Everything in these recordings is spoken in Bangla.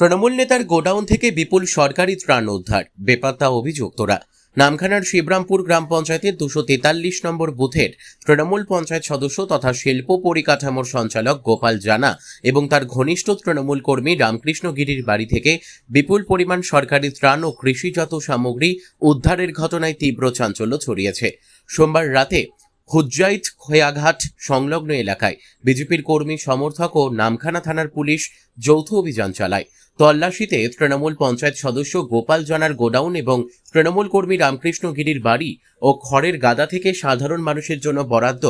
তৃণমূল নেতার গোডাউন থেকে বিপুল সরকারি ত্রাণ উদ্ধার, বেপাত্তা অভিযুক্তরা। নামখানার শিবরামপুর গ্রাম পঞ্চায়েতের 243 নম্বর বুথের তৃণমূল পঞ্চায়েত সদস্য তথা শিল্প পরিকাঠামোর সঞ্চালক গোপাল জানা এবং তার ঘনিষ্ঠ তৃণমূল কর্মী রামকৃষ্ণ গিরির বাড়ি থেকে বিপুল পরিমাণ সরকারি ত্রাণ ও কৃষিজাত সামগ্রী উদ্ধারের ঘটনায় তীব্র চাঞ্চল্য ছড়িয়েছে। সোমবার রাতে হুজ্জাইত খোয়াঘাট সংলগ্ন এলাকায় বিজেপির কর্মী সমর্থক ও নামখানা থানার পুলিশ যৌথ অভিযান চালায়। তল্লাশিতে তৃণমূল পঞ্চায়েত সদস্য গোপাল জানার গোডাউন এবং তৃণমূল কর্মী রামকৃষ্ণ গিরির বাড়ি ও খড়ের গাদা থেকে সাধারণ মানুষের জন্য বরাদ্দ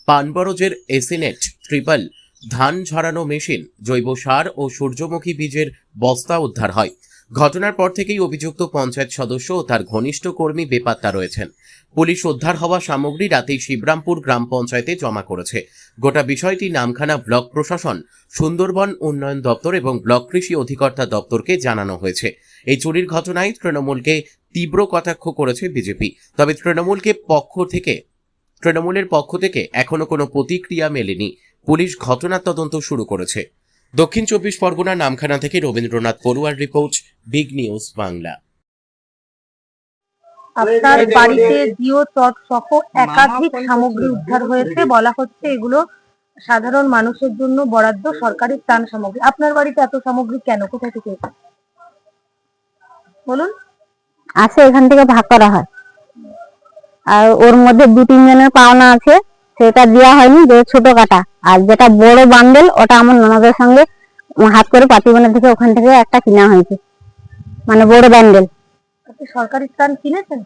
পানবরজের এসিনেট ট্রিপল, ধান ঝরানো মেশিন, জৈব সার ও সূর্যমুখী বীজের বস্তা উদ্ধার হয়। ঘটনার পর থেকেই অভিযুক্ত পঞ্চায়েত সদস্য ও তার ঘনিষ্ঠ কর্মী বেপাত্তা রয়েছেন। পুলিশ উদ্ধার হওয়া সামগ্রী রাতেই শিবরামপুর গ্রাম পঞ্চায়েতে জমা করেছে। গোটা বিষয়টি নামখানা ব্লক প্রশাসন, সুন্দরবন উন্নয়ন দপ্তর এবং ব্লক কৃষি অধিকর্তা দপ্তরকে জানানো হয়েছে। এই চুরির ঘটনায় তৃণমূলকে তীব্র কটাক্ষ করেছে বিজেপি। তবে তৃণমূলের পক্ষ থেকে এখনো কোনো প্রতিক্রিয়া মেলেনি। পুলিশ ঘটনার তদন্ত শুরু করেছে। দক্ষিণ 24 পরগনা নামখানা থেকে রবীন্দ্রনাথ পড়ুয়ার রিপোর্ট, বিগ নিউজ বাংলা। আপনার বাড়িতে জিও চট সহ একাধিক সামগ্রী উদ্ধার হয়েছে, বলা হচ্ছে এগুলো সাধারণ মানুষের জন্য বরাদ্দ সরকারি ত্রাণ সামগ্রী। আপনার বাড়িতে এত সামগ্রী কেন, কোথা থেকে বলুন? আসে এখান থেকে ভাগ করা হয়, আর ওর মধ্যে 2-3 জনের পাওনা আছে, সেটা দেওয়া হয়নি, যে ছোট কাটা। আর যেটা বড় বান্ডেল ওটা আমার ননদের সঙ্গে হাত করে পাতিবনের থেকে ওখান থেকে একটা কিনা হয়েছে, মানে বড় বান্ডেল। আপনি সরকারি ত্রাণ কিনেছেন?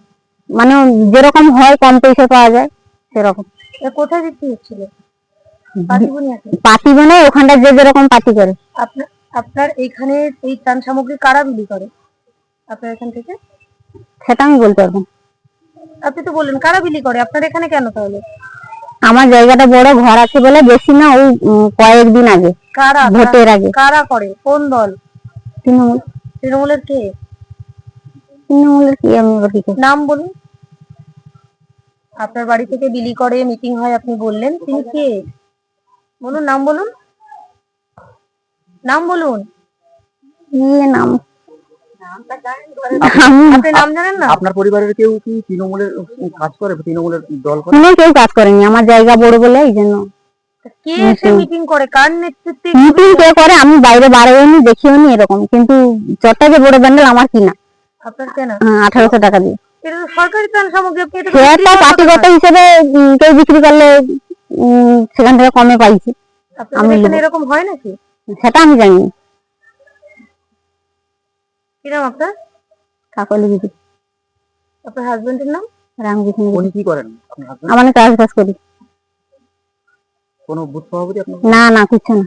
মানে যেরকম হয় কম পয়সা পাওয়া যায় সেরকম। কোথায় বিক্রি হচ্ছিল? পাতিবনে, ওখানটা যে যেরকম পাতি করে। আপনার এইখানে এই ত্রাণ সামগ্রী কারা বিলি করে আপনার এখান থেকে? সেটা আমি বলতে পারবো। আপনি তো বললেন কারা বিলি করে, আপনার এখানে কেন তাহলে? আমার জায়গাটা বড়, ঘর আছে বলে বেশি না, ওই কয়েকদিন আগে, কারা ভোটের আগে। কারা করে? কোন দল? তৃণমূল। তৃণমূলের কে? তৃণমূলের কি, আমি নাম বলুন। আপনার বাড়ি থেকে বিলি করে, মিটিং হয় আপনি বললেন, তিনি কে বলুন? নাম বলুন, নাম বলুন। নাম আপনি নাম জানেন না? আপনার পরিবারের কেউ কি তৃণমূলের কাজ করে, তৃণমূলের দল করে? কেউ কাজ করেনি, আমার জায়গা বড় বলে এই জন্য। কে এসে মিটিং করে, কার নেতৃত্বে মিটিং কে করে আমি বাইরে বাড়াইনি, দেখিওনি এরকম, কিন্তু চটটা যে বড় ব্যান্ডেল আমার কিনা। আপনার কেনা? 1800 টাকা দিয়ে। এটা তো সরকারি ত্রাণ সামগ্রী, আপনি এটা সেটা পার্টিগত হিসেবে কেউ বিক্রি করলে সেখান থেকে কমে পাইছি। আমি এরকম হয় নাকি সেটা আমি জানি না। কি নাম আপনার? কাকলি দিদি। আপনার হাজবেন্ডের নাম? রামকৃষ্ণ। উনি কি করেন? আমার চাষবাস করি। কোনো বুথ সভাপতি? না না, কিছু না।